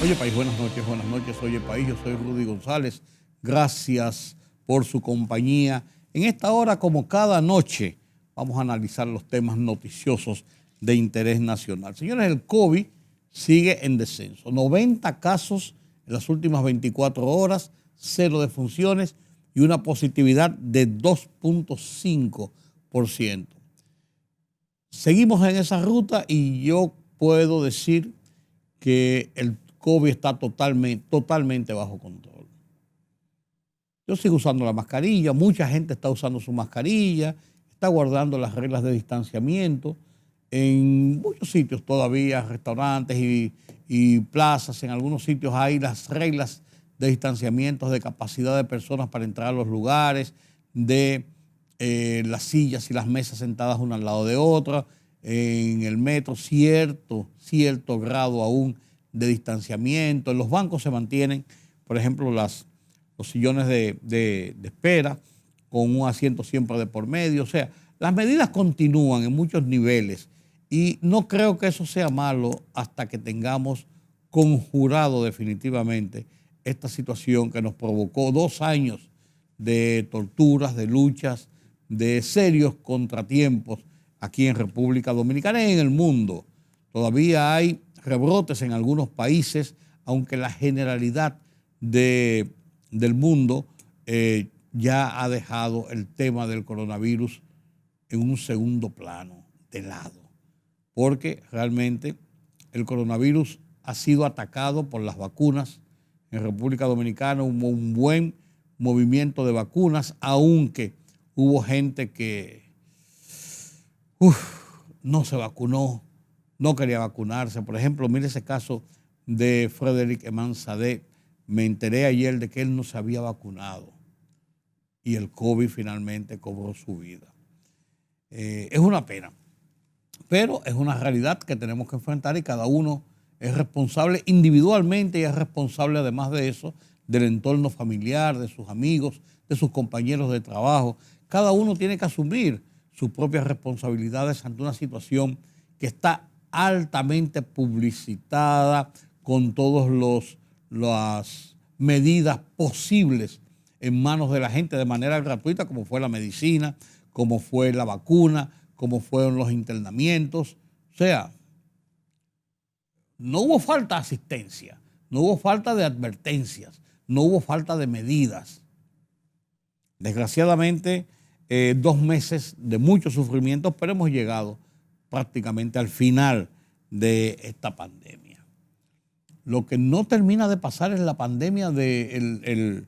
Oye País, buenas noches, Oye País, yo soy Rudy González, gracias por su compañía. En esta hora, como cada noche, vamos a analizar los temas noticiosos de interés nacional. Señores, el COVID sigue en descenso, 90 casos en las últimas 24 horas, 0 defunciones y una positividad de 2.5%. Seguimos en esa ruta y yo puedo decir que el COVID está totalmente bajo control. Yo sigo usando la mascarilla, mucha gente está usando su mascarilla, está guardando las reglas de distanciamiento. En muchos sitios todavía, restaurantes y plazas, en algunos sitios hay las reglas de distanciamiento, de capacidad de personas para entrar a los lugares, de las sillas y las mesas sentadas una al lado de otra. En el metro, cierto grado aún de distanciamiento. En los bancos se mantienen, por ejemplo, los sillones de espera con un asiento siempre de por medio. O sea, las medidas continúan en muchos niveles y no creo que eso sea malo hasta que tengamos conjurado definitivamente esta situación que nos provocó 2 años de torturas, de luchas, de serios contratiempos aquí en República Dominicana y en el mundo. Todavía hay rebrotes en algunos países, aunque la generalidad del mundo ya ha dejado el tema del coronavirus en un segundo plano, de lado, porque realmente el coronavirus ha sido atacado por las vacunas. En República Dominicana hubo un buen movimiento de vacunas, aunque hubo gente que no se vacunó, no quería vacunarse. Por ejemplo, mire ese caso de Frédéric Emansadé. Me enteré ayer de que él no se había vacunado y el COVID finalmente cobró su vida. Es una pena, pero es una realidad que tenemos que enfrentar y cada uno es responsable individualmente y es responsable además de eso del entorno familiar, de sus amigos, de sus compañeros de trabajo. Cada uno tiene que asumir sus propias responsabilidades ante una situación que está altamente publicitada con todas las medidas posibles en manos de la gente de manera gratuita, como fue la medicina, como fue la vacuna, como fueron los internamientos. O sea, no hubo falta de asistencia, no hubo falta de advertencias, no hubo falta de medidas. Desgraciadamente, 2 meses de mucho sufrimiento, pero hemos llegado prácticamente al final de esta pandemia. Lo que no termina de pasar es la pandemia del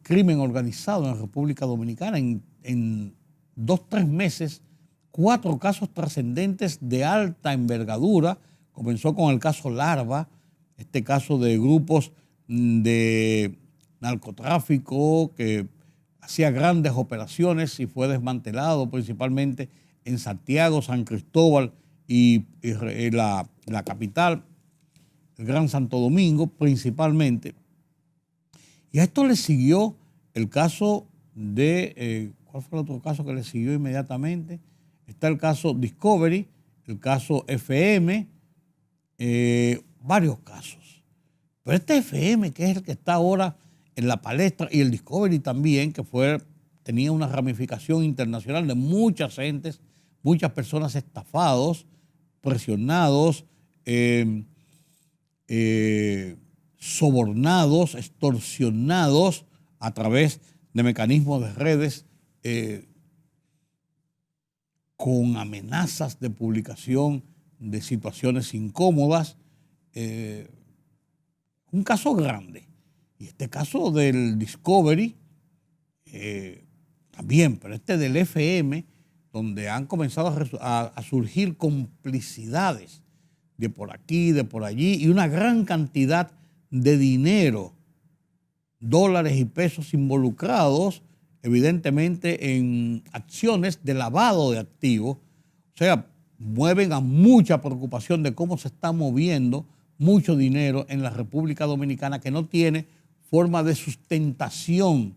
crimen organizado en República Dominicana. En 2, 3 meses, 4 casos trascendentes de alta envergadura. Comenzó con el caso Larva, este caso de grupos de narcotráfico que hacía grandes operaciones y fue desmantelado principalmente en Santiago, San Cristóbal y la capital, el Gran Santo Domingo principalmente. Y a esto le siguió el caso de, ¿cuál fue el otro caso que le siguió inmediatamente? Está el caso Discovery, el caso FM, varios casos. Pero este FM, que es el que está ahora en la palestra, y el Discovery también, que tenía una ramificación internacional de muchas gentes, muchas personas estafados, presionados, sobornados, extorsionados a través de mecanismos de redes con amenazas de publicación de situaciones incómodas. Un caso grande. Y este caso del Discovery también, pero este del FM, donde han comenzado a surgir complicidades de por aquí, de por allí, y una gran cantidad de dinero, dólares y pesos involucrados, evidentemente en acciones de lavado de activos. O sea, mueven a mucha preocupación de cómo se está moviendo mucho dinero en la República Dominicana que no tiene forma de sustentación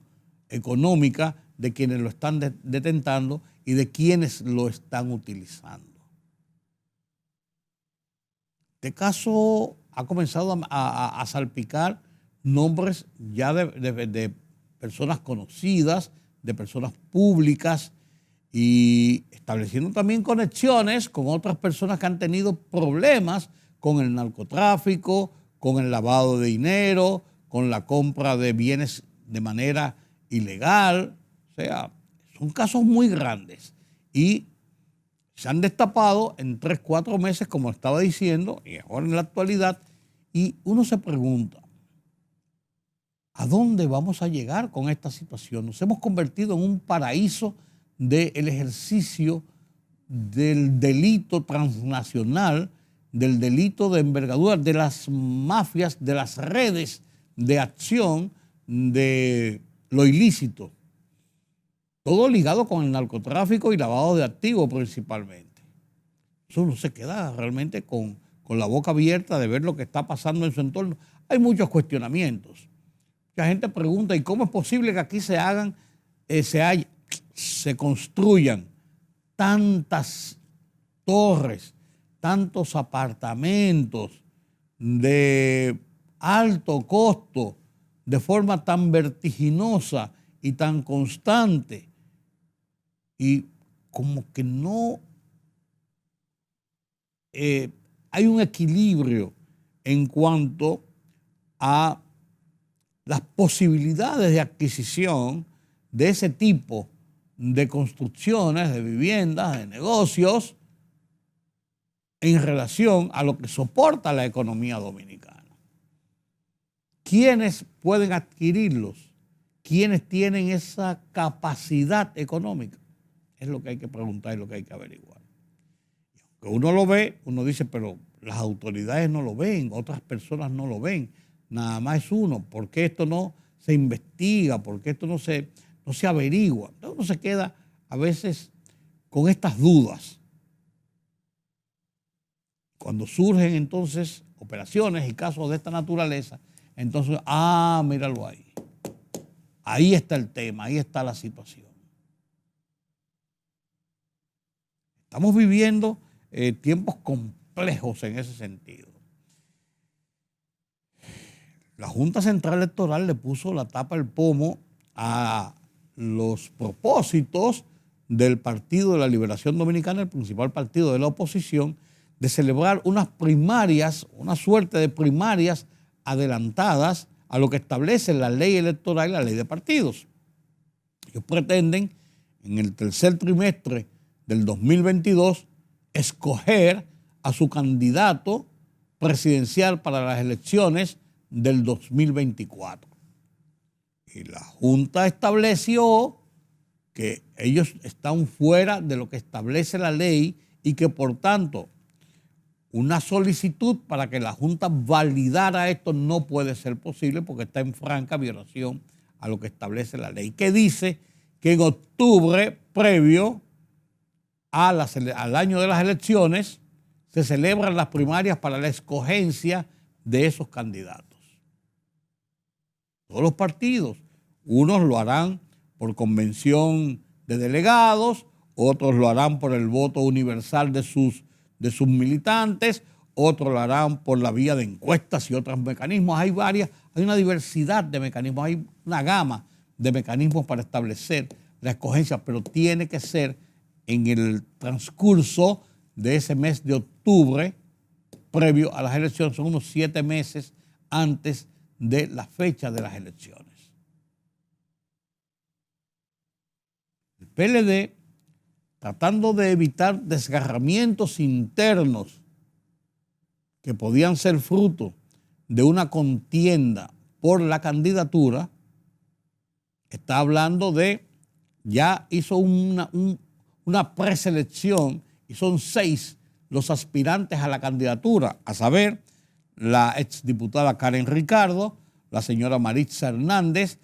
económica de quienes lo están detentando y de quienes lo están utilizando. Este caso ha comenzado a salpicar nombres ya de personas conocidas, de personas públicas, y estableciendo también conexiones con otras personas que han tenido problemas con el narcotráfico, con el lavado de dinero, con la compra de bienes de manera ilegal. O sea, son casos muy grandes y se han destapado en 3, 4 meses, como estaba diciendo, y ahora en la actualidad, y uno se pregunta, ¿a dónde vamos a llegar con esta situación? Nos hemos convertido en un paraíso del ejercicio del delito transnacional, del delito de envergadura, de las mafias, de las redes de acción de lo ilícito. Todo ligado con el narcotráfico y lavado de activos principalmente. Eso uno se queda realmente con la boca abierta de ver lo que está pasando en su entorno. Hay muchos cuestionamientos. La gente pregunta, ¿y cómo es posible que aquí se construyan tantas torres, tantos apartamentos de alto costo, de forma tan vertiginosa y tan constante? Y como que no hay un equilibrio en cuanto a las posibilidades de adquisición de ese tipo de construcciones, de viviendas, de negocios, en relación a lo que soporta la economía dominicana. ¿Quiénes pueden adquirirlos? ¿Quiénes tienen esa capacidad económica? Es lo que hay que preguntar y lo que hay que averiguar. Que uno lo ve, uno dice, pero las autoridades no lo ven, otras personas no lo ven, nada más es uno. ¿Por qué esto no se investiga? ¿Por qué esto no se averigua? Entonces uno se queda a veces con estas dudas. Cuando surgen entonces operaciones y casos de esta naturaleza, entonces, míralo ahí. Ahí está el tema, ahí está la situación. Estamos viviendo tiempos complejos en ese sentido. La Junta Central Electoral le puso la tapa al pomo a los propósitos del Partido de la Liberación Dominicana, el principal partido de la oposición, de celebrar unas primarias, una suerte de primarias adelantadas a lo que establece la ley electoral y la ley de partidos. Ellos pretenden, en el tercer trimestre del 2022, escoger a su candidato presidencial para las elecciones del 2024. Y la Junta estableció que ellos están fuera de lo que establece la ley y que, por tanto, una solicitud para que la Junta validara esto no puede ser posible porque está en franca violación a lo que establece la ley, que dice que en octubre, previo al año de las elecciones, se celebran las primarias para la escogencia de esos candidatos. Todos los partidos, unos lo harán por convención de delegados, otros lo harán por el voto universal de sus militantes, otros lo harán por la vía de encuestas y otros mecanismos. Hay una diversidad de mecanismos, hay una gama de mecanismos para establecer la escogencia, pero tiene que ser en el transcurso de ese mes de octubre, previo a las elecciones, son unos 7 meses antes de la fecha de las elecciones. El PLD, tratando de evitar desgarramientos internos que podían ser fruto de una contienda por la candidatura, está hablando de, ya hizo una preselección y son 6 los aspirantes a la candidatura, a saber, la exdiputada Karen Ricardo, la señora Maritza Hernández,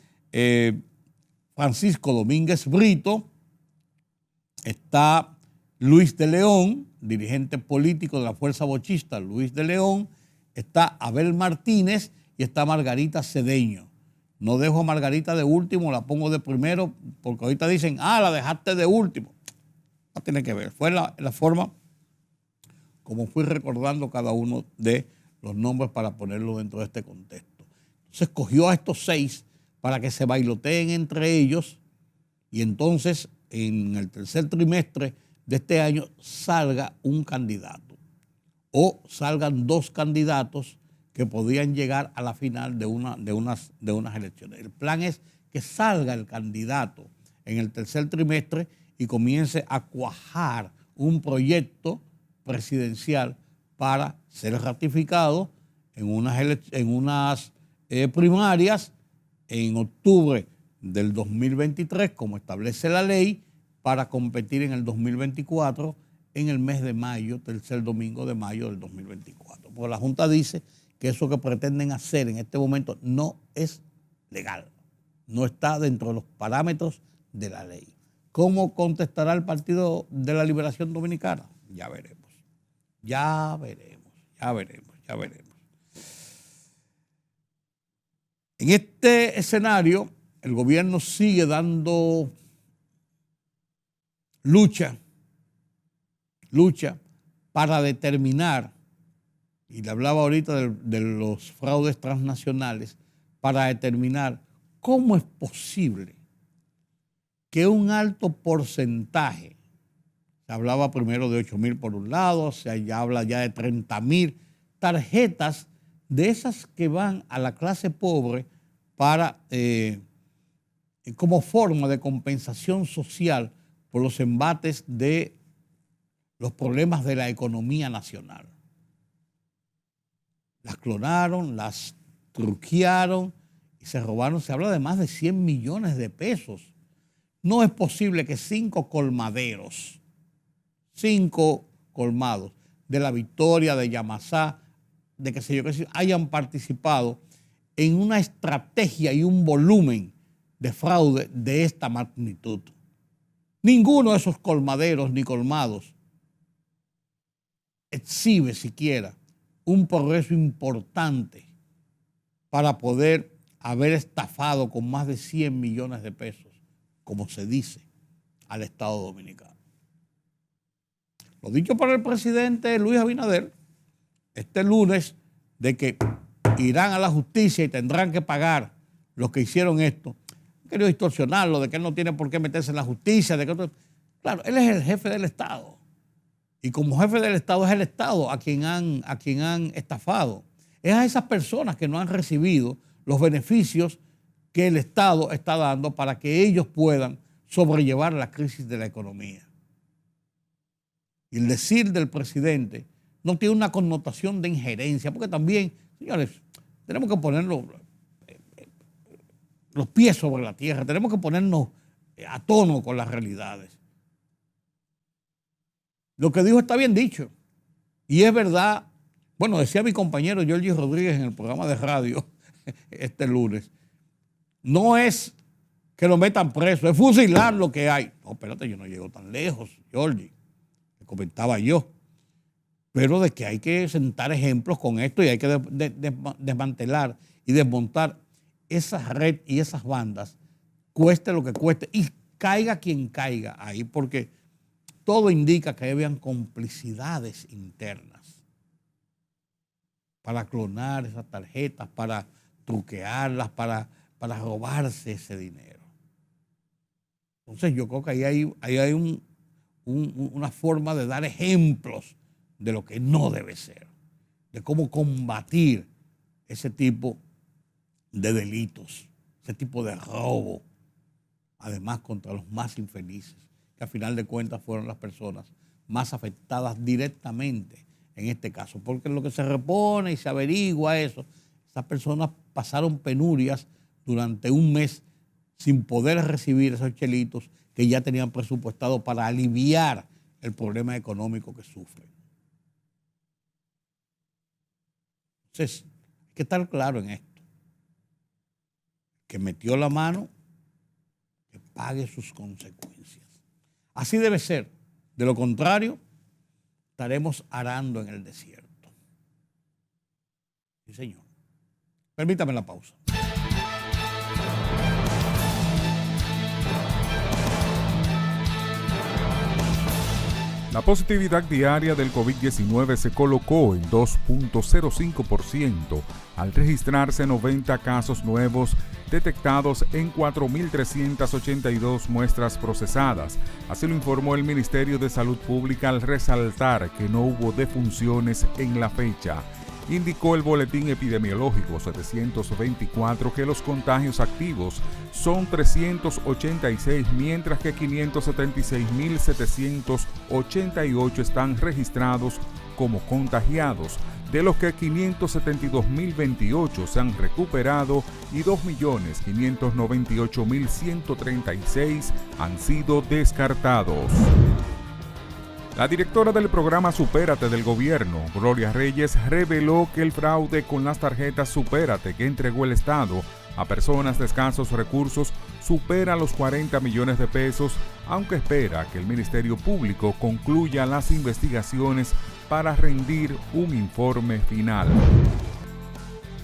Francisco Domínguez Brito, está Luis de León, dirigente político de la Fuerza Bochista, Luis de León, está Abel Martínez y está Margarita Cedeño. No dejo a Margarita de último, la pongo de primero, porque ahorita dicen, la dejaste de último. No tiene que ver, fue la forma como fui recordando cada uno de los nombres para ponerlo dentro de este contexto. Entonces cogió a estos 6 para que se bailoteen entre ellos y entonces en el tercer trimestre de este año salga un candidato o salgan 2 candidatos que podían llegar a la final de unas elecciones. El plan es que salga el candidato en el tercer trimestre y comience a cuajar un proyecto presidencial para ser ratificado en unas primarias en octubre del 2023, como establece la ley, para competir en el 2024 en el mes de mayo, tercer domingo de mayo del 2024. Porque la Junta dice que eso que pretenden hacer en este momento no es legal, no está dentro de los parámetros de la ley. ¿Cómo contestará el Partido de la Liberación Dominicana? Ya veremos, ya veremos, ya veremos, ya veremos. En este escenario, el gobierno sigue dando lucha para determinar, y le hablaba ahorita de los fraudes transnacionales, para determinar cómo es posible que un alto porcentaje, se hablaba primero de 8,000 por un lado, se habla ya de 30,000 tarjetas de esas que van a la clase pobre para, como forma de compensación social por los embates de los problemas de la economía nacional. Las clonaron, las truquearon y se robaron, se habla de más de 100 millones de pesos. No es posible que 5 colmaderos, 5 colmados de La Victoria, de Yamasá, de qué sé yo, hayan participado en una estrategia y un volumen de fraude de esta magnitud. Ninguno de esos colmaderos ni colmados exhibe siquiera un progreso importante para poder haber estafado con más de 100 millones de pesos, como se dice, al Estado Dominicano. Lo dicho por el presidente Luis Abinader este lunes, de que irán a la justicia y tendrán que pagar los que hicieron esto. Han querido distorsionarlo, de que él no tiene por qué meterse en la justicia. Claro, él es el jefe del Estado. Y como jefe del Estado es el Estado a quien han estafado. Es a esas personas que no han recibido los beneficios que el Estado está dando para que ellos puedan sobrellevar la crisis de la economía. Y el decir del presidente no tiene una connotación de injerencia, porque también, señores, tenemos que ponernos los pies sobre la tierra, tenemos que ponernos a tono con las realidades. Lo que dijo está bien dicho, y es verdad. Bueno, decía mi compañero Jorge Rodríguez en el programa de radio este lunes, no es que lo metan preso, es fusilar lo que hay. No, espérate, yo no llego tan lejos, Jorge, que comentaba yo. Pero de que hay que sentar ejemplos con esto y hay que desmantelar y desmontar esa red y esas bandas, cueste lo que cueste, y caiga quien caiga ahí, porque todo indica que habían complicidades internas para clonar esas tarjetas, para truquearlas, para robarse ese dinero. Entonces yo creo que ahí hay una forma de dar ejemplos de lo que no debe ser, de cómo combatir ese tipo de delitos, ese tipo de robo, además contra los más infelices, que a final de cuentas fueron las personas más afectadas directamente en este caso, porque lo que se repone y se averigua eso, esas personas pasaron penurias durante un mes sin poder recibir esos chelitos que ya tenían presupuestado para aliviar el problema económico que sufren. Entonces, hay que estar claro en esto. Que metió la mano, que pague sus consecuencias. Así debe ser. De lo contrario, estaremos arando en el desierto. Sí, señor. Permítame la pausa. La positividad diaria del COVID-19 se colocó en 2.05% al registrarse 90 casos nuevos detectados en 4.382 muestras procesadas. Así lo informó el Ministerio de Salud Pública al resaltar que no hubo defunciones en la fecha. Indicó el boletín epidemiológico 724 que los contagios activos son 386, mientras que 576.788 están registrados como contagiados, de los que 572.028 se han recuperado y 2.598.136 han sido descartados. La directora del programa Supérate del gobierno, Gloria Reyes, reveló que el fraude con las tarjetas Supérate que entregó el Estado a personas de escasos recursos supera los 40 millones de pesos, aunque espera que el Ministerio Público concluya las investigaciones para rendir un informe final.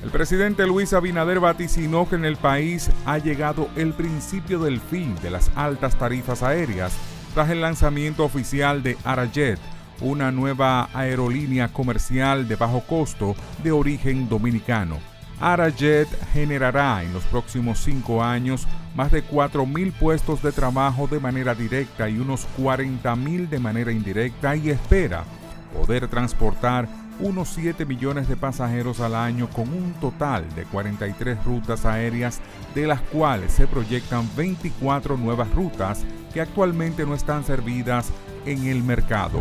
El presidente Luis Abinader vaticinó que en el país ha llegado el principio del fin de las altas tarifas aéreas tras el lanzamiento oficial de Arajet, una nueva aerolínea comercial de bajo costo de origen dominicano. Arajet generará en los próximos 5 años más de 4.000 puestos de trabajo de manera directa y unos 40.000 de manera indirecta, y espera poder transportar unos 7 millones de pasajeros al año con un total de 43 rutas aéreas, de las cuales se proyectan 24 nuevas rutas que actualmente no están servidas en el mercado.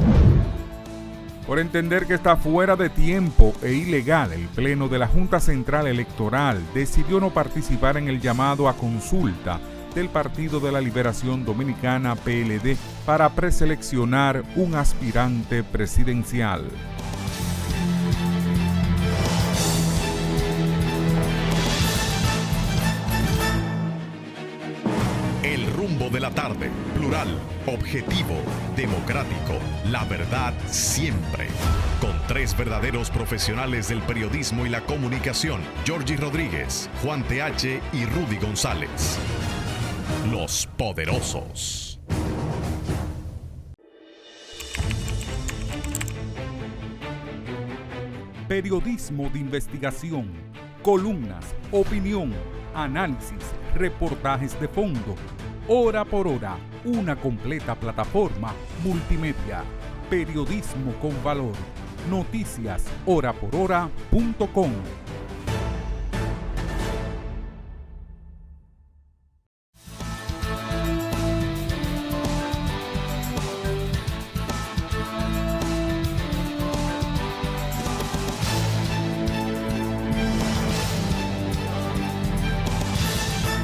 Por entender que está fuera de tiempo e ilegal, el Pleno de la Junta Central Electoral decidió no participar en el llamado a consulta del Partido de la Liberación Dominicana, PLD, para preseleccionar un aspirante presidencial. El rumbo de la tarde, plural, objetivo, democrático, la verdad siempre. Con 3 verdaderos profesionales del periodismo y la comunicación, Georgie Rodríguez, Juan TH y Rudy González. Los Poderosos. Periodismo de investigación, columnas, opinión, análisis, reportajes de fondo. Hora por hora, una completa plataforma multimedia. Periodismo con valor. Noticias horaporhora.com.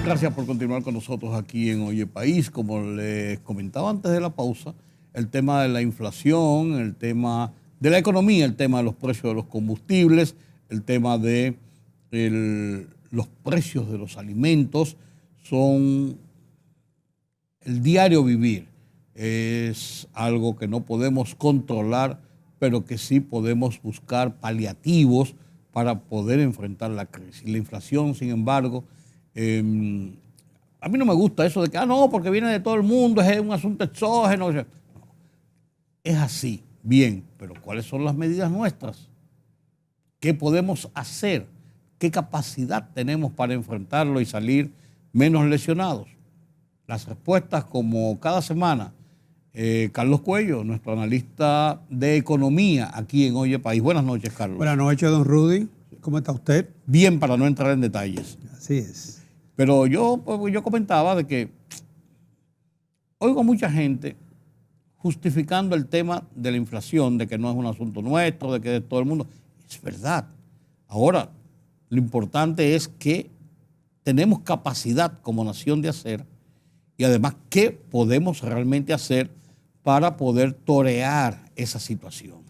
Gracias por continuar con nosotros aquí en Oye País. Como les comentaba antes de la pausa, el tema de la inflación, el tema de la economía, el tema de los precios de los combustibles, el tema de los precios de los alimentos, son el diario vivir. Es algo que no podemos controlar, pero que sí podemos buscar paliativos para poder enfrentar la crisis. La inflación, sin embargo, a mí no me gusta eso de que, no, porque viene de todo el mundo, es un asunto exógeno. No, es así, bien, pero ¿cuáles son las medidas nuestras? ¿Qué podemos hacer? ¿Qué capacidad tenemos para enfrentarlo y salir menos lesionados? Las respuestas, como cada semana, Carlos Cuello, nuestro analista de economía aquí en Oye País. Buenas noches, Carlos. Buenas noches, don Rudy. ¿Cómo está usted? Bien, para no entrar en detalles. Así es. Pero yo comentaba de que oigo mucha gente justificando el tema de la inflación, de que no es un asunto nuestro, de que es de todo el mundo. Es verdad. Ahora, lo importante es que tenemos capacidad como nación de hacer, y además qué podemos realmente hacer para poder torear esa situación.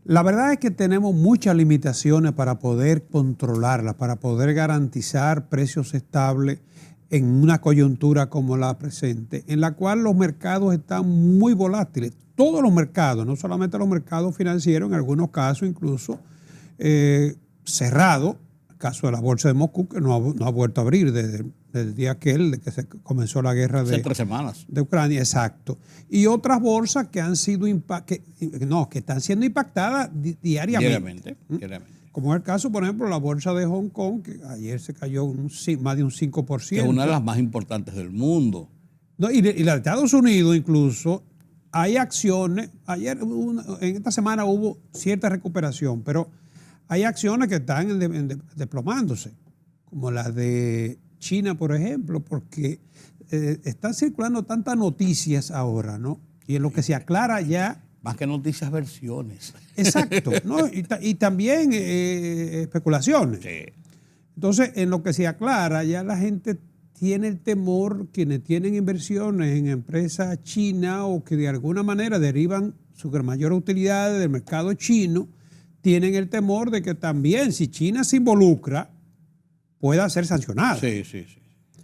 La verdad es que tenemos muchas limitaciones para poder controlarla, para poder garantizar precios estables en una coyuntura como la presente, en la cual los mercados están muy volátiles. Todos los mercados, no solamente los mercados financieros, en algunos casos incluso cerrados. El caso de la Bolsa de Moscú, que no ha vuelto a abrir desde desde el día aquel de que se comenzó la guerra Hace 3 semanas. de Ucrania, exacto. Y otras bolsas que han sido que están siendo impactadas diariamente. Diariamente. Como es el caso, por ejemplo, la bolsa de Hong Kong, que ayer se cayó más de un 5%. Que es una de las más importantes del mundo. No, y la de Estados Unidos incluso, hay acciones, en esta semana hubo cierta recuperación, pero hay acciones que están desplomándose, como la de China, por ejemplo, porque están circulando tantas noticias ahora, ¿no? Y en lo que se aclara ya... Más que noticias, versiones. Exacto, ¿no? Y también especulaciones. Sí. Entonces, en lo que se aclara, ya la gente tiene el temor, quienes tienen inversiones en empresas chinas o que de alguna manera derivan su mayor utilidad del mercado chino, tienen el temor de que también, si China se involucra, pueda ser sancionada. Sí.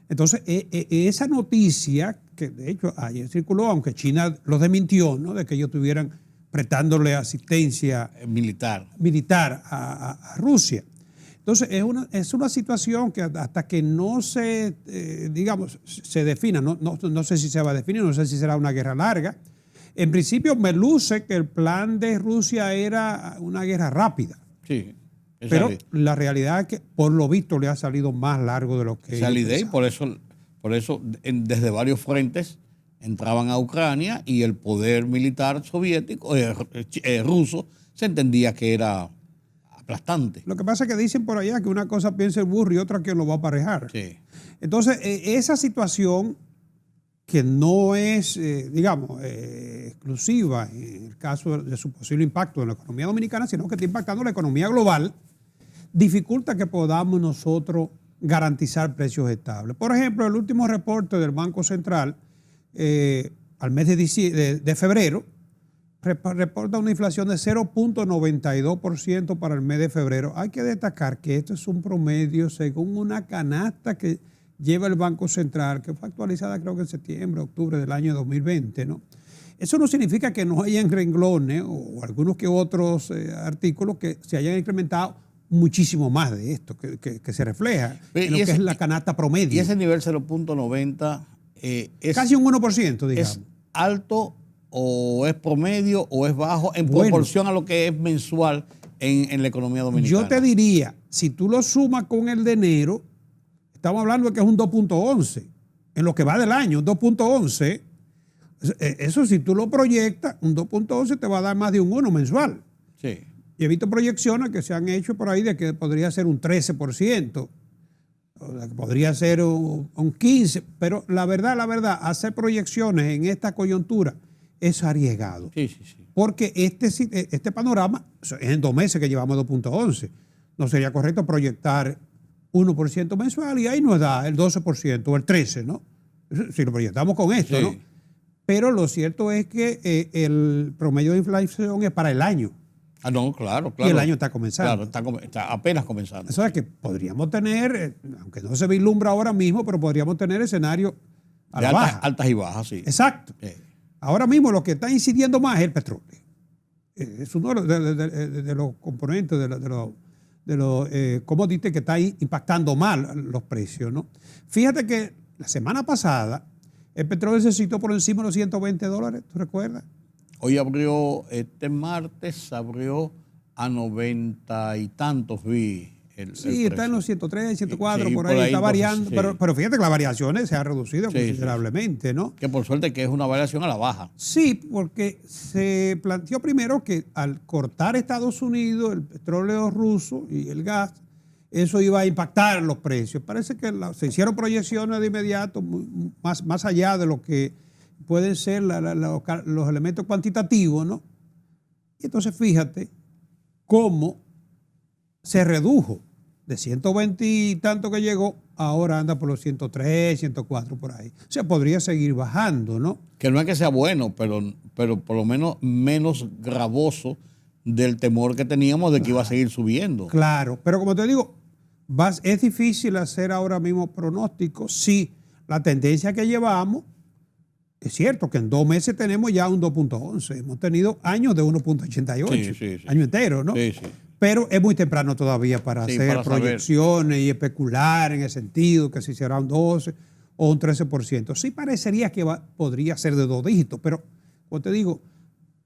Entonces, esa noticia, que de hecho ayer circuló, aunque China lo desmintió, ¿no?, de que ellos estuvieran prestándole asistencia militar a Rusia. Entonces, es una situación que hasta que no se, se defina, no sé si se va a definir, no sé si será una guerra larga. En principio me luce que el plan de Rusia era una guerra rápida. Sí. Pero la realidad es que, por lo visto, le ha salido más largo de lo que... Esa idea, y por eso desde varios frentes entraban a Ucrania y el poder militar soviético, ruso, se entendía que era aplastante. Lo que pasa es que dicen por allá que una cosa piensa el burro y otra que lo va a aparejar. Sí. Entonces, esa situación que no es, exclusiva en el caso de su posible impacto en la economía dominicana, sino que está impactando la economía global, dificulta que podamos nosotros garantizar precios estables. Por ejemplo, el último reporte del Banco Central al mes de febrero reporta una inflación de 0.92% para el mes de febrero. Hay que destacar que esto es un promedio según una canasta que lleva el Banco Central, que fue actualizada creo que en septiembre, octubre del año 2020, ¿no? Eso no significa que no hayan renglones o algunos que otros artículos que se hayan incrementado muchísimo más de esto, que se refleja en lo que es la canasta promedio. Y ese nivel 0.90 es casi un 1%, digamos. ¿Es alto o es promedio o es bajo en proporción a lo que es mensual en la economía dominicana? Yo te diría, si tú lo sumas con el de enero, estamos hablando de que es un 2.11. En lo que va del año, 2.11. Eso si tú lo proyectas, un 2.11 te va a dar más de un 1 mensual. Sí. Y he visto proyecciones que se han hecho por ahí de que podría ser un 13%, o de que podría ser un 15%, pero la verdad, hacer proyecciones en esta coyuntura es arriesgado. Sí. Porque este panorama es en 2 meses que llevamos 2.11. No sería correcto proyectar 1% mensual y ahí nos da el 12% o el 13%, ¿no? Si lo proyectamos con esto, sí, ¿no? Pero lo cierto es que el promedio de inflación es para el año. Ah, no, claro. Y el año está comenzando. Claro, está apenas comenzando. Eso es que podríamos tener, aunque no se vislumbra ahora mismo, pero podríamos tener escenarios a la baja. Altas y bajas, sí. Exacto. Ahora mismo lo que está incidiendo más es el petróleo. Es uno de los componentes, de los commodities que está impactando mal los precios, ¿no? Fíjate que la semana pasada el petróleo se situó por encima de los $120, ¿tú recuerdas? Hoy abrió, este martes abrió a 90 y tantos, vi el está en los 103, 104, sí, por ahí está variando, sí. pero fíjate que las variaciones se han reducido considerablemente, ¿no? Que por suerte que es una variación a la baja. Sí, porque se planteó primero que al cortar Estados Unidos el petróleo ruso y el gas, eso iba a impactar los precios. Parece que se hicieron proyecciones de inmediato, más allá de lo que pueden ser los elementos cuantitativos, ¿no? Y entonces fíjate cómo se redujo de 120 y tanto que llegó, ahora anda por los 103, 104 por ahí. O sea, podría seguir bajando, ¿no? Que no es que sea bueno, pero por lo menos menos gravoso del temor que teníamos de que iba a seguir subiendo. Claro, pero como te digo, es difícil hacer ahora mismo pronósticos si la tendencia que llevamos. Es cierto que en 2 meses tenemos ya un 2.11. Hemos tenido años de 1.88. Sí. Año entero, ¿no? Sí. Pero es muy temprano todavía para Sí, hacer para saber. proyecciones y especular en el sentido que si será un 12 o un 13%. Sí parecería que podría ser de 2 dígitos, pero como te digo,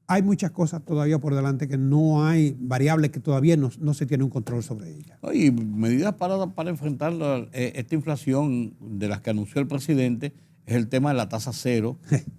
hay muchas cosas todavía por delante que no hay variables que todavía no se tiene un control sobre ellas. Y medidas para enfrentar esta inflación de las que anunció el presidente es el tema de la tasa cero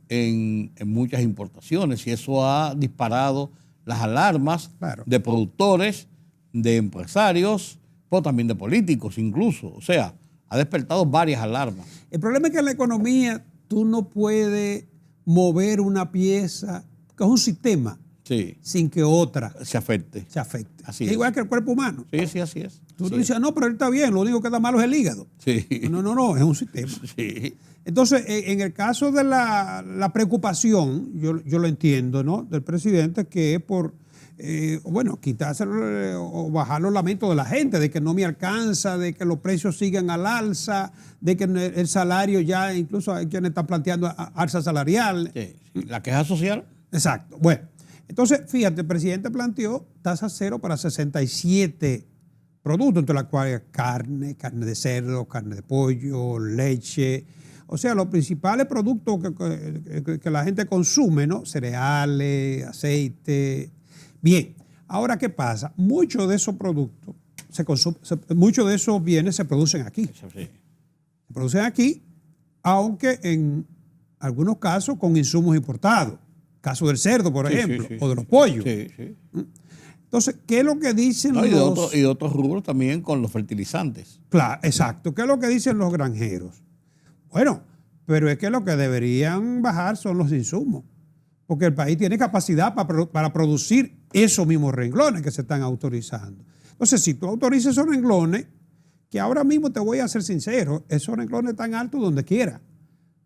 en muchas importaciones, y eso ha disparado las alarmas de productores, de empresarios, pero también de políticos incluso. O sea, ha despertado varias alarmas. El problema es que en la economía tú no puedes mover una pieza, que es un sistema, Sí. sin que otra Se afecte. Así es es. igual que el cuerpo humano. Sí, sí, así es. Tú Así dices, no, pero él está bien, lo único que está malo es el hígado. Sí. No, es un sistema. Sí. Entonces, en el caso de la preocupación, yo lo entiendo, ¿no?, del presidente, que es por, quitarse o bajar los lamentos de la gente, de que no me alcanza, de que los precios sigan al alza, de que el salario ya, incluso hay quienes están planteando alza salarial. Sí. La queja social. Exacto. Bueno, entonces, fíjate, el presidente planteó tasa cero para 67 productos, entre los cuales carne de cerdo, carne de pollo, leche. O sea, los principales productos que la gente consume, ¿no? Cereales, aceite. Bien, ahora, ¿qué pasa? Muchos de esos productos, muchos de esos bienes se producen aquí. Eso sí. Se producen aquí, aunque en algunos casos con insumos importados. Caso del cerdo, por ejemplo, o de los pollos. Sí, sí. Entonces, ¿qué es lo que dicen Y de otros rubros también con los fertilizantes. Claro, exacto. ¿Qué es lo que dicen los granjeros? Bueno, pero es que lo que deberían bajar son los insumos, porque el país tiene capacidad para producir esos mismos renglones que se están autorizando. Entonces, si tú autorizas esos renglones, que ahora mismo te voy a ser sincero, esos renglones están altos donde quiera.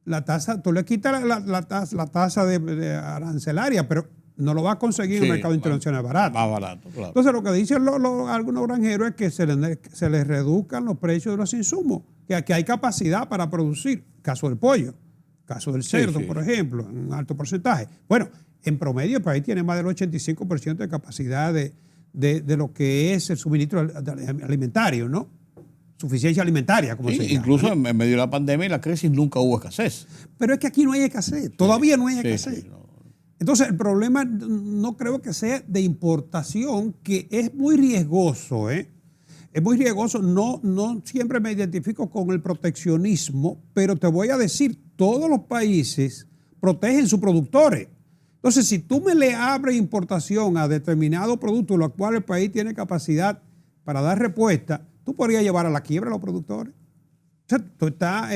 La tasa, tú le quitas la tasa de arancelaria, pero no lo vas a conseguir en el mercado internacional barato. Más barato, claro. Entonces, lo que dicen algunos granjeros es que se les reduzcan los precios de los insumos, que hay capacidad para producir. Caso del pollo, caso del cerdo, por ejemplo, en un alto porcentaje. Bueno, en promedio el país tiene más del 85% de capacidad de lo que es el suministro alimentario, ¿no? Suficiencia alimentaria, como se llama. Incluso en medio de la pandemia y la crisis nunca hubo escasez. Pero es que aquí no hay escasez, todavía no hay escasez. No. Entonces, el problema no creo que sea de importación, que es muy riesgoso, ¿eh? Es muy riesgoso. No siempre me identifico con el proteccionismo, pero te voy a decir, todos los países protegen sus productores. Entonces, si tú me le abres importación a determinados productos, los cuales el país tiene capacidad para dar respuesta, tú podrías llevar a la quiebra a los productores. O sea, tú estás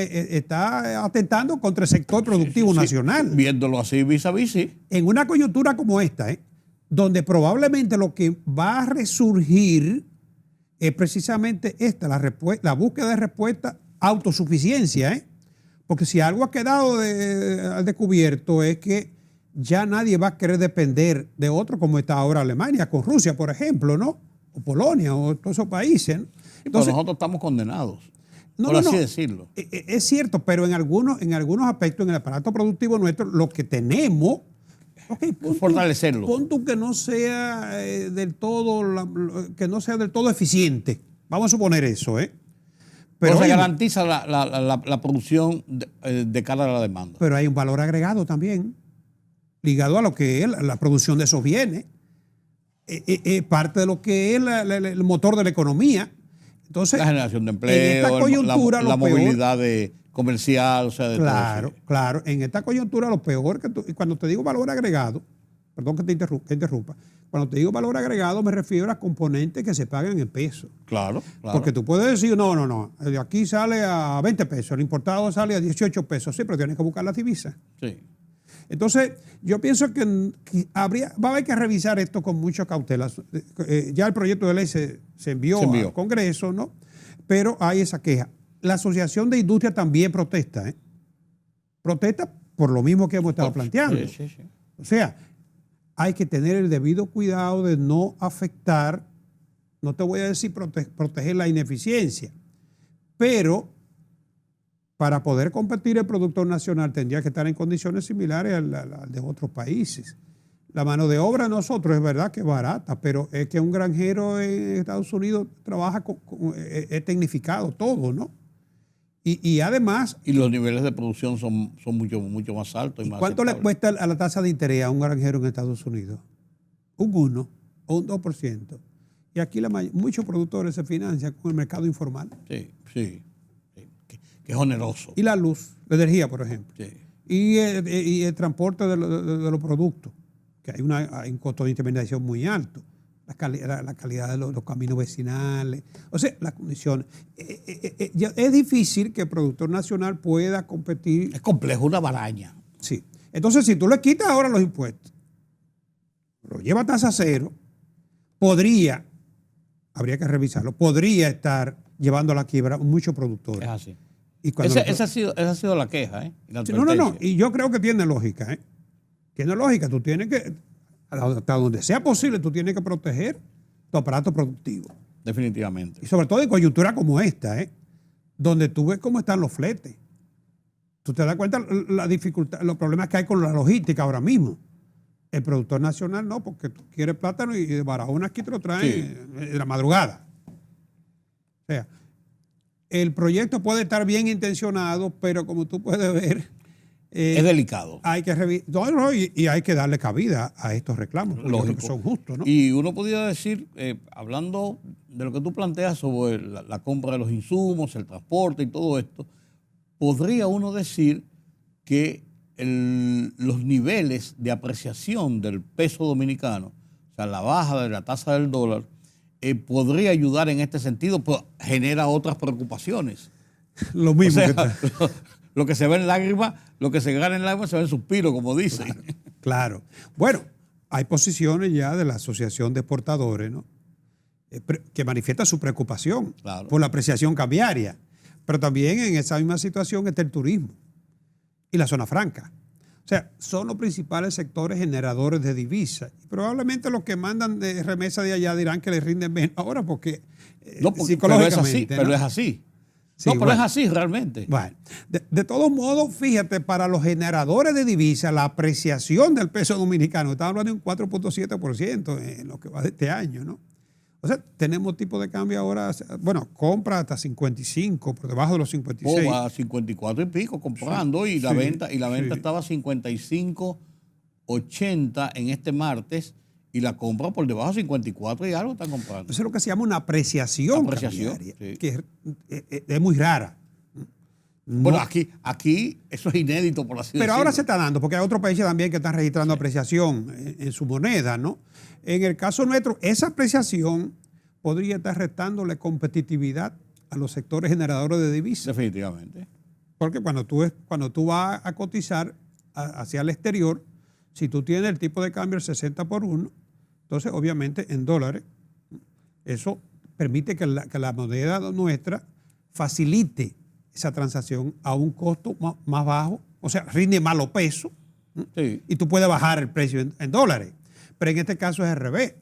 atentando contra el sector productivo nacional. Viéndolo así vis a vis, sí. En una coyuntura como esta, donde probablemente lo que va a resurgir es precisamente esta, la búsqueda de respuesta, autosuficiencia. Porque si algo ha quedado al descubierto es que ya nadie va a querer depender de otro, como está ahora Alemania, con Rusia, por ejemplo, ¿no? O Polonia, o todos esos países, ¿no? Entonces, nosotros estamos condenados, por así decirlo. Es cierto, pero en algunos aspectos, en el aparato productivo nuestro, lo que tenemos, fortalecerlo. Pon tú que no sea del todo eficiente. Vamos a suponer eso, Pero se garantiza la producción de cara a la demanda. Pero hay un valor agregado también, ligado a lo que es la producción de esos bienes. Parte de lo que es el motor de la economía. Entonces, la generación de empleo, en esta coyuntura, la movilidad comercial, o sea, de claro, todo. Claro. En esta coyuntura, lo peor y cuando te digo valor agregado, perdón que te interrumpa, cuando te digo valor agregado me refiero a componentes que se pagan en pesos. Claro. Porque tú puedes decir, no, de aquí sale a 20 pesos, el importado sale a 18 pesos, sí, pero tienes que buscar las divisas. Sí. Entonces, yo pienso que va a haber que revisar esto con mucha cautela. Ya el proyecto de ley se envió al Congreso, ¿no? Pero hay esa queja. La Asociación de Industria también protesta, Protesta por lo mismo que hemos estado planteando. Sí. O sea, hay que tener el debido cuidado de no afectar, no te voy a decir proteger la ineficiencia, pero para poder competir el productor nacional tendría que estar en condiciones similares al de otros países. La mano de obra de nosotros es verdad que es barata, pero es que un granjero en Estados Unidos trabaja es tecnificado todo, ¿no? Y además... Y los niveles de producción son mucho más altos. ¿Cuánto le cuesta a la tasa de interés a un granjero en Estados Unidos? Un 1 o un 2%. Y aquí muchos productores se financian con el mercado informal. Sí. Que es oneroso. Y la luz, la energía, por ejemplo. Sí. Y el transporte de los productos, que hay un costo de intermediación muy alto. La calidad de los caminos vecinales, o sea, las condiciones. Es difícil que el productor nacional pueda competir. Es complejo, una baraña. Sí. Entonces, si tú le quitas ahora los impuestos, lo lleva a tasa cero, habría que revisarlo, podría estar llevando a la quiebra muchos productores. Es así. Y esa ha sido la queja, ¿eh? La sí, no. Y yo creo que tiene lógica, ¿eh? Tiene lógica. Tú tienes que, hasta donde sea posible, tú tienes que proteger tu aparato productivo. Definitivamente. Y sobre todo en coyuntura como esta, ¿eh? Donde tú ves cómo están los fletes. Tú te das cuenta la dificultad, los problemas que hay con la logística ahora mismo. El productor nacional no, porque tú quieres plátano y de Barahona aquí te lo traen en la madrugada. O sea, el proyecto puede estar bien intencionado, pero como tú puedes ver... es delicado. Hay que revisar, y hay que darle cabida a estos reclamos, porque son justos, ¿no? Y uno podría decir, hablando de lo que tú planteas sobre la compra de los insumos, el transporte y todo esto, podría uno decir que los niveles de apreciación del peso dominicano, o sea, la baja de la tasa del dólar, podría ayudar en este sentido, pero genera otras preocupaciones. Lo mismo. O sea, lo que se ve en lágrimas, lo que se gana en lágrimas se ve en suspiro, como dicen. Claro. Bueno, hay posiciones ya de la Asociación de Exportadores, ¿no? Que manifiesta su preocupación por la apreciación cambiaria. Pero también en esa misma situación está el turismo y la zona franca. O sea, son los principales sectores generadores de divisas. Y probablemente los que mandan de remesa de allá dirán que les rinden menos ahora porque psicológicamente. Pero es así. Sí, pero es así realmente. Bueno, de todos modos, fíjate, para los generadores de divisas, la apreciación del peso dominicano, estamos hablando de un 4.7% en lo que va de este año, ¿no? O sea, tenemos tipo de cambio ahora, bueno, compra hasta 55, por debajo de los 56. A 54 y pico comprando, y la venta estaba a 55.80 en este martes, y la compra por debajo de 54 y algo están comprando. Eso es lo que se llama una apreciación cambiaria, que es muy rara. Bueno, aquí eso es inédito, por así decirlo. Pero ahora se está dando, porque hay otros países también que están registrando apreciación en su moneda, ¿no? En el caso nuestro, esa apreciación podría estar restándole competitividad a los sectores generadores de divisas. Definitivamente. Porque cuando tú vas a cotizar hacia el exterior, si tú tienes el tipo de cambio del 60 por 1, entonces obviamente en dólares, eso permite que la moneda nuestra facilite esa transacción a un costo más bajo, o sea, rinde más los pesos, y tú puedes bajar el precio en dólares. Pero en este caso es al revés.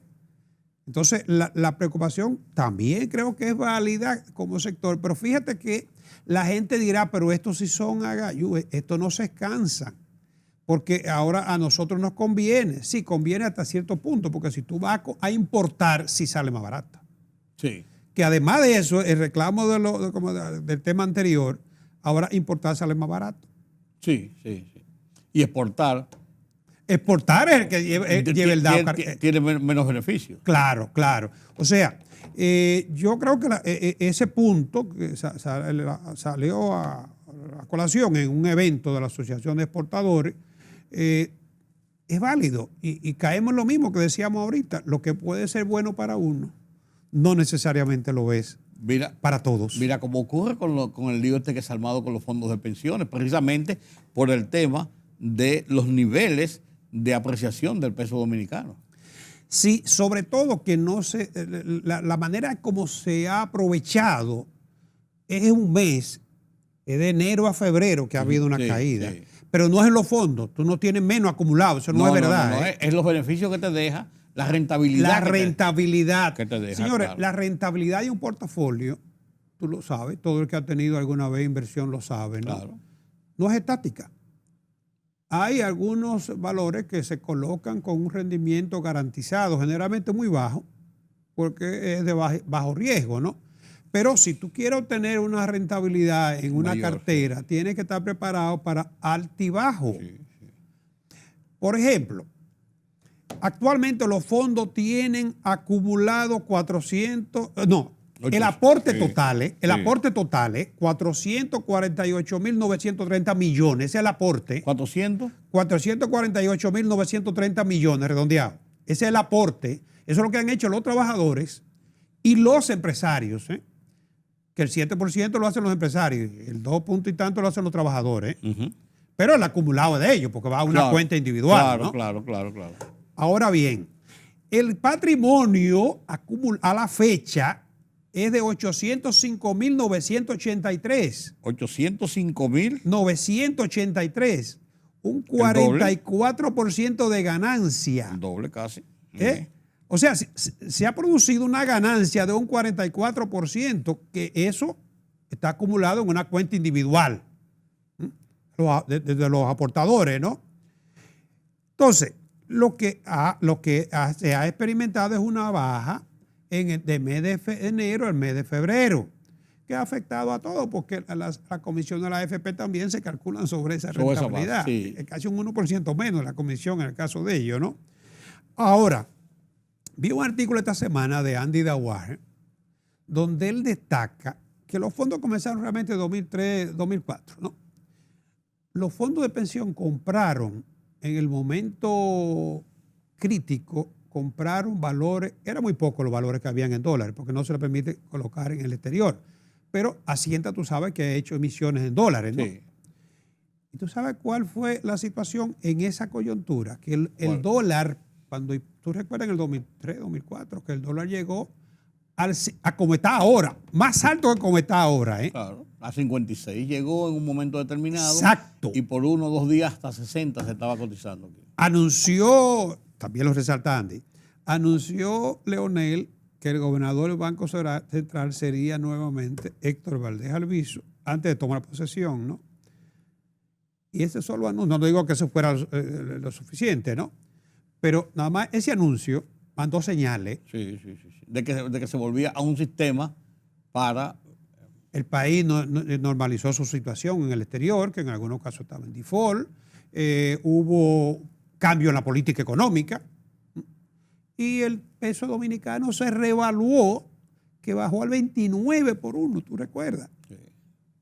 Entonces, la preocupación también creo que es válida como sector, pero fíjate que la gente dirá, pero estos sí son agayúes, estos no se descansan, porque ahora a nosotros nos conviene. Sí, conviene hasta cierto punto, porque si tú vas a importar, sí sale más barata. Sí. Que además de eso, el reclamo del tema anterior, ahora importar sale más barato. Sí. Y exportar es el que lleva el DAO. Tiene menos beneficios. Claro. O sea, yo creo que ese punto que salió a colación en un evento de la Asociación de Exportadores es válido. Y caemos en lo mismo que decíamos ahorita. Lo que puede ser bueno para uno, no necesariamente lo es para todos. Mira, como ocurre con el lío que se ha armado con los fondos de pensiones, precisamente por el tema de los niveles de apreciación del peso dominicano. Sí, sobre todo que la manera como se ha aprovechado es un mes, es de enero a febrero que ha habido una caída, pero no es en los fondos, tú no tienes menos acumulado, eso no es verdad. No, es los beneficios que te deja, la rentabilidad. Que te deja. Señores, claro. La rentabilidad de un portafolio, tú lo sabes, todo el que ha tenido alguna vez inversión lo sabe, ¿no? Claro. No es estática. hay algunos valores que se colocan con un rendimiento garantizado, generalmente muy bajo, porque es de bajo riesgo, ¿no? Pero si tú quieres obtener una rentabilidad en una Mayor, cartera, sí. tienes que estar preparado para altibajo. Sí, sí. Por ejemplo, actualmente los fondos tienen acumulado 400, no, el aporte sí, total, el sí. aporte total, 448.930 millones, ese es el aporte. 400. 448.930 millones, redondeado. Ese es el aporte. Eso es lo que han hecho los trabajadores y los empresarios, que el 7% lo hacen los empresarios, el 2 punto y tanto lo hacen los trabajadores, pero el acumulado es de ellos, porque va a una Claro, cuenta individual. Claro, ¿no? claro. Ahora bien, el patrimonio a la fecha es de 805.983. 805.000. 983. Un doble. 44% de ganancia. El doble casi. O sea, se ha producido una ganancia de un 44%, que eso está acumulado en una cuenta individual de los aportadores, ¿no? Entonces, lo que se ha experimentado es una baja de mes de enero al mes de febrero, que ha afectado a todo, porque la comisión de la AFP también se calculan sobre esa rentabilidad. Sí. Es casi un 1% menos la comisión en el caso de ellos, ¿no? Ahora, vi un artículo esta semana de Andy Dawar, donde él destaca que los fondos comenzaron realmente en 2003, 2004, ¿no? Los fondos de pensión compraron en el momento crítico, compraron valores, eran muy pocos los valores que habían en dólares, porque no se les permite colocar en el exterior. Pero Hacienda, tú sabes que ha hecho emisiones en dólares, ¿no? Sí. ¿Y tú sabes cuál fue la situación en esa coyuntura? Que el dólar, cuando tú recuerdas en el 2003, 2004, que el dólar llegó a como está ahora, más alto que como está ahora, ¿eh? Claro. A 56 llegó en un momento determinado. Exacto. Y por 1 o 2 días hasta 60 se estaba cotizando aquí. Anunció, también lo resalta Andy, anunció Leonel que el gobernador del Banco Central sería nuevamente Héctor Valdés Alviso, antes de tomar posesión, ¿no? Y ese solo anuncio, no digo que eso fuera lo suficiente, ¿no? Pero nada más ese anuncio mandó señales. Sí. De que se volvía a un sistema para... El país normalizó su situación en el exterior, que en algunos casos estaba en default. Hubo cambio en la política económica. Y el peso dominicano se revaluó, que bajó al 29 por 1, ¿tú recuerdas? Sí.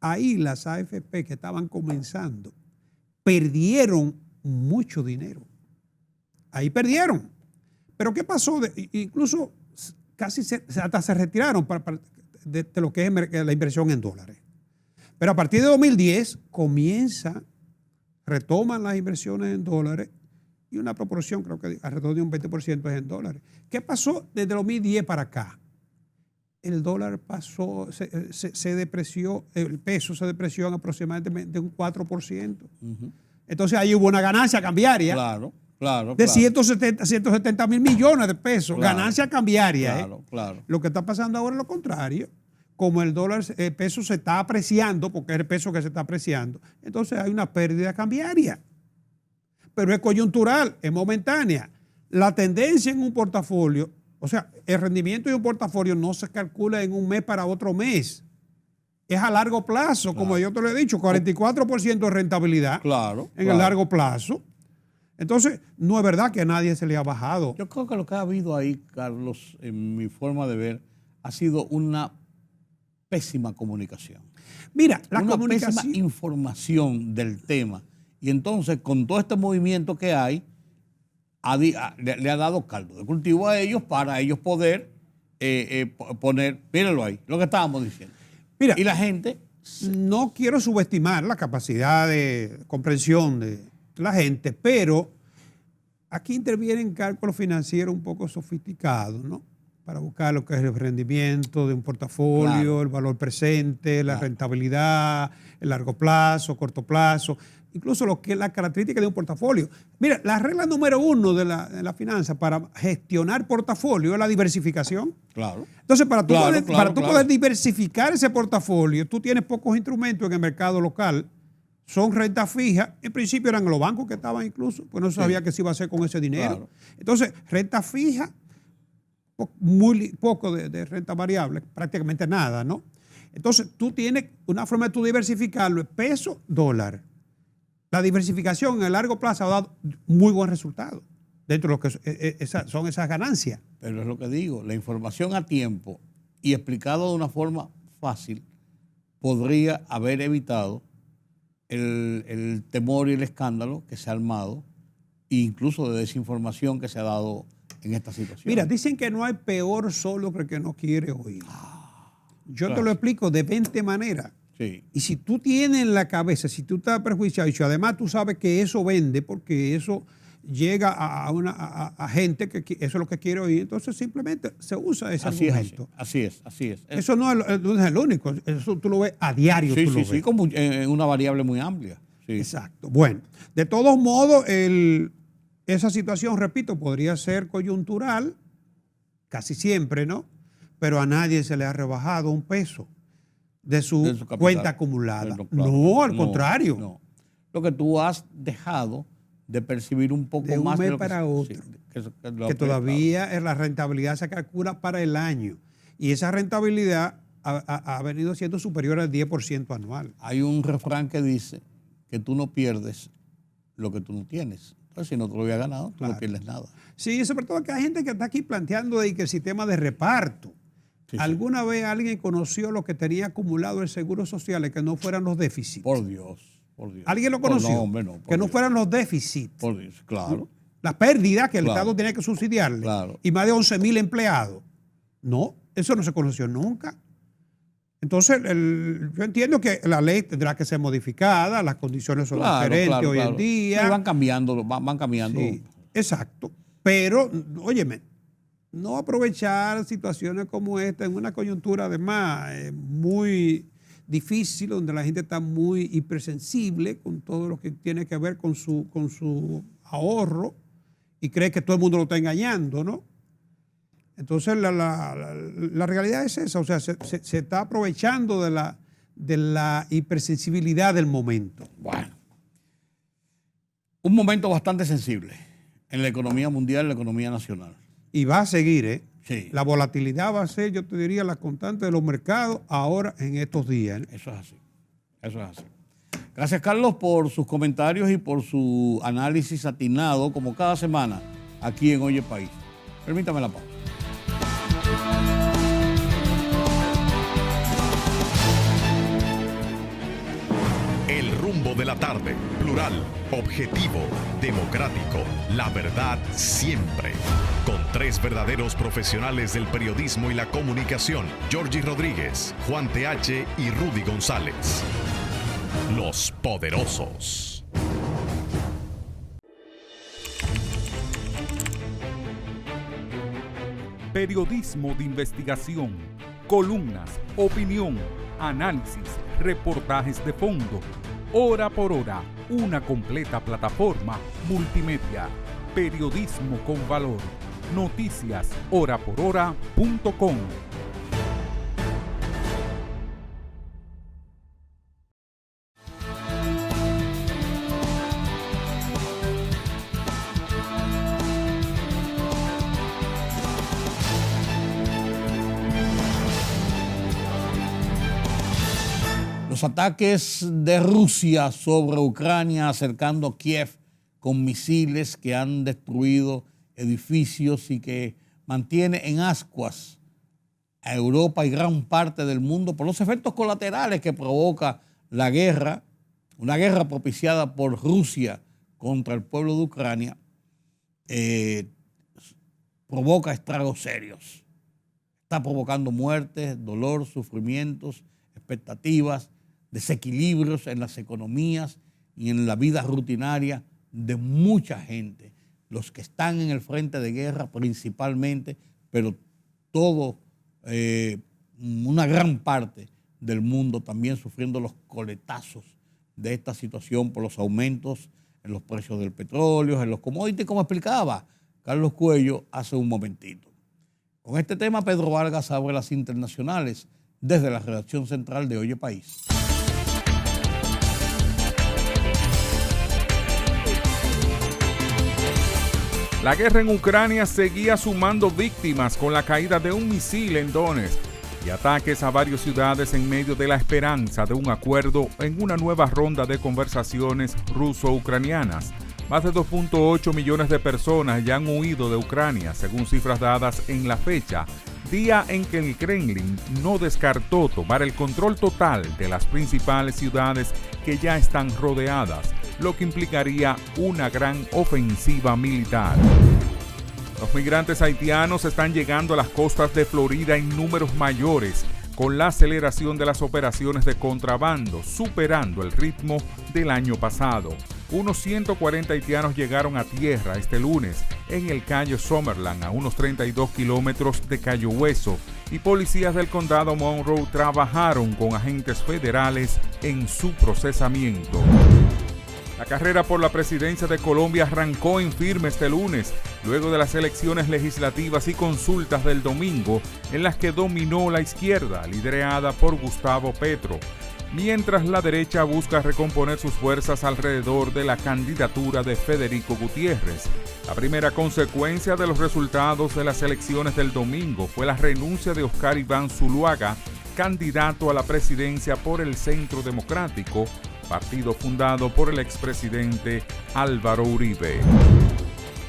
Ahí las AFP que estaban comenzando perdieron mucho dinero. Ahí perdieron. Pero ¿qué pasó? Incluso casi hasta se retiraron de lo que es la inversión en dólares. Pero a partir de 2010 retoman las inversiones en dólares y una proporción, creo que alrededor de un 20% es en dólares. ¿Qué pasó desde 2010 para acá? El dólar pasó, se depreció, el peso se depreció en aproximadamente un 4%. Entonces ahí hubo una ganancia cambiaria. Claro. De 170 mil millones de pesos, Claro, ganancia cambiaria. Claro. Lo que está pasando ahora es lo contrario. Como el peso se está apreciando, porque es el peso que se está apreciando, entonces hay una pérdida cambiaria. Pero es coyuntural, es momentánea. La tendencia en un portafolio, o sea, el rendimiento de un portafolio no se calcula en un mes para otro mes. Es a largo plazo, como yo te lo he dicho, 44% de rentabilidad en el largo plazo. Entonces, no es verdad que a nadie se le ha bajado. Yo creo que lo que ha habido ahí, Carlos, en mi forma de ver, ha sido una pésima comunicación. Mira, una pésima información del tema. Y entonces, con todo este movimiento que hay, le ha dado caldo de cultivo a ellos para ellos poder poner, mírenlo ahí, lo que estábamos diciendo. Mira, y la gente... No quiero subestimar la capacidad de comprensión de la gente, pero aquí intervienen cálculos financieros un poco sofisticados, ¿no? Para buscar lo que es el rendimiento de un portafolio, el valor presente, la rentabilidad, el largo plazo, corto plazo, incluso lo que es la característica de un portafolio. Mira, la regla número 1 de la finanza para gestionar portafolio es la diversificación. Claro. Entonces, para tú poder diversificar ese portafolio, tú tienes pocos instrumentos en el mercado local, son renta fija. En principio eran los bancos que estaban incluso, pues no se sabía qué se iba a hacer con ese dinero. Claro. Entonces, renta fija, muy poco de renta variable, prácticamente nada, ¿no? Entonces, tú tienes una forma de tú diversificarlo, peso, dólar. La diversificación en el largo plazo ha dado muy buen resultado dentro de lo que son esas ganancias. Pero es lo que digo, la información a tiempo y explicado de una forma fácil podría haber evitado el temor y el escándalo que se ha armado, e incluso de desinformación que se ha dado en esta situación. Mira, dicen que no hay peor solo que el que no quiere oír. Yo claro. te lo explico de 20 maneras. Sí. Y si tú tienes en la cabeza, si tú estás prejuiciado y si además tú sabes que eso vende porque eso llega a gente que eso es lo que quiere oír, entonces simplemente se usa ese argumento. Así es. Eso no es el único, eso tú lo ves a diario. Sí, tú lo ves. sí, como una variable muy amplia. Sí. Exacto. Bueno, de todos modos, esa situación, repito, podría ser coyuntural, casi siempre, ¿no? Pero a nadie se le ha rebajado un peso de su capital, cuenta acumulada. claro. No, al contrario. No. Lo que tú has dejado de percibir un poco De un más mes de lo que para otro. que Todavía la rentabilidad se calcula para el año. Y esa rentabilidad ha venido siendo superior al 10% anual. Hay un refrán que dice que tú no pierdes lo que tú no tienes. Entonces, si no te lo había ganado, tú no pierdes nada. Sí, sobre todo que hay gente que está aquí planteando de que el sistema de reparto. Sí, ¿Alguna vez alguien conoció lo que tenía acumulado el Seguro Social y que no fueran los déficits? Por Dios. ¿Alguien lo conoció? No, hombre, no. Que no fueran los déficits. Por Dios, claro. Las pérdidas que el Claro. Estado tenía que subsidiarle. Claro. Y más de 11,000 empleados. No, eso no se conoció nunca. Entonces, yo entiendo que la ley tendrá que ser modificada, las condiciones son diferentes hoy en día. Van cambiando. Sí, exacto. Pero, óyeme, no aprovechar situaciones como esta en una coyuntura además muy difícil, donde la gente está muy hipersensible con todo lo que tiene que ver con su ahorro y cree que todo el mundo lo está engañando, ¿no? Entonces la realidad es esa, o sea, se está aprovechando de la hipersensibilidad del momento. Bueno, un momento bastante sensible en la economía mundial, en la economía nacional. Y va a seguir, ¿eh? Sí. La volatilidad va a ser, yo te diría, la constante de los mercados ahora en estos días, ¿eh? Eso es así. Gracias, Carlos, por sus comentarios y por su análisis atinado, como cada semana, aquí en Oye País. Permítame la pausa. El rumbo de la tarde, plural, objetivo, democrático, la verdad siempre. Con tres verdaderos profesionales del periodismo y la comunicación, Georgie Rodríguez, Juan TH y Rudy González. Los poderosos. Periodismo de investigación, columnas, opinión, análisis, reportajes de fondo. Hora por hora, una completa plataforma multimedia. Periodismo con valor. Noticias horaporhora.com. Los ataques de Rusia sobre Ucrania, acercando Kiev con misiles que han destruido edificios y que mantiene en ascuas a Europa y gran parte del mundo por los efectos colaterales que provoca la guerra, una guerra propiciada por Rusia contra el pueblo de Ucrania, provoca estragos serios. Está provocando muertes, dolor, sufrimientos, expectativas, desequilibrios en las economías y en la vida rutinaria de mucha gente. Los que están en el frente de guerra principalmente, pero una gran parte del mundo también sufriendo los coletazos de esta situación por los aumentos en los precios del petróleo, en los commodities, como explicaba Carlos Cuello hace un momentito. Con este tema, Pedro Vargas abre las internacionales desde la redacción central de Oye País. La guerra en Ucrania seguía sumando víctimas con la caída de un misil en Donetsk y ataques a varias ciudades en medio de la esperanza de un acuerdo en una nueva ronda de conversaciones ruso-ucranianas. Más de 2.8 millones de personas ya han huido de Ucrania, según cifras dadas en la fecha, día en que el Kremlin no descartó tomar el control total de las principales ciudades que ya están rodeadas, lo que implicaría una gran ofensiva militar. Los migrantes haitianos están llegando a las costas de Florida en números mayores, con la aceleración de las operaciones de contrabando, superando el ritmo del año pasado. Unos 140 haitianos llegaron a tierra este lunes en el Cayo Summerland, a unos 32 kilómetros de Cayo Hueso, y policías del condado Monroe trabajaron con agentes federales en su procesamiento. La carrera por la presidencia de Colombia arrancó en firme este lunes, luego de las elecciones legislativas y consultas del domingo, en las que dominó la izquierda, liderada por Gustavo Petro, mientras la derecha busca recomponer sus fuerzas alrededor de la candidatura de Federico Gutiérrez. La primera consecuencia de los resultados de las elecciones del domingo fue la renuncia de Oscar Iván Zuluaga, candidato a la presidencia por el Centro Democrático, partido fundado por el expresidente Álvaro Uribe.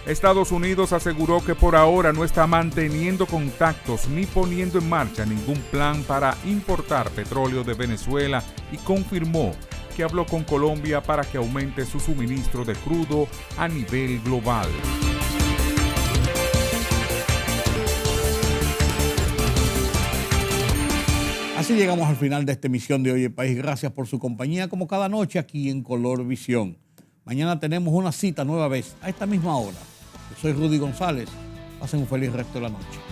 Estados Unidos aseguró que por ahora no está manteniendo contactos ni poniendo en marcha ningún plan para importar petróleo de Venezuela y confirmó que habló con Colombia para que aumente su suministro de crudo a nivel global. Así llegamos al final de esta emisión de Hoy el País. Gracias por su compañía, como cada noche aquí en Color Visión. Mañana tenemos una cita nueva vez a esta misma hora. Yo soy Rudy González. Pasen un feliz resto de la noche.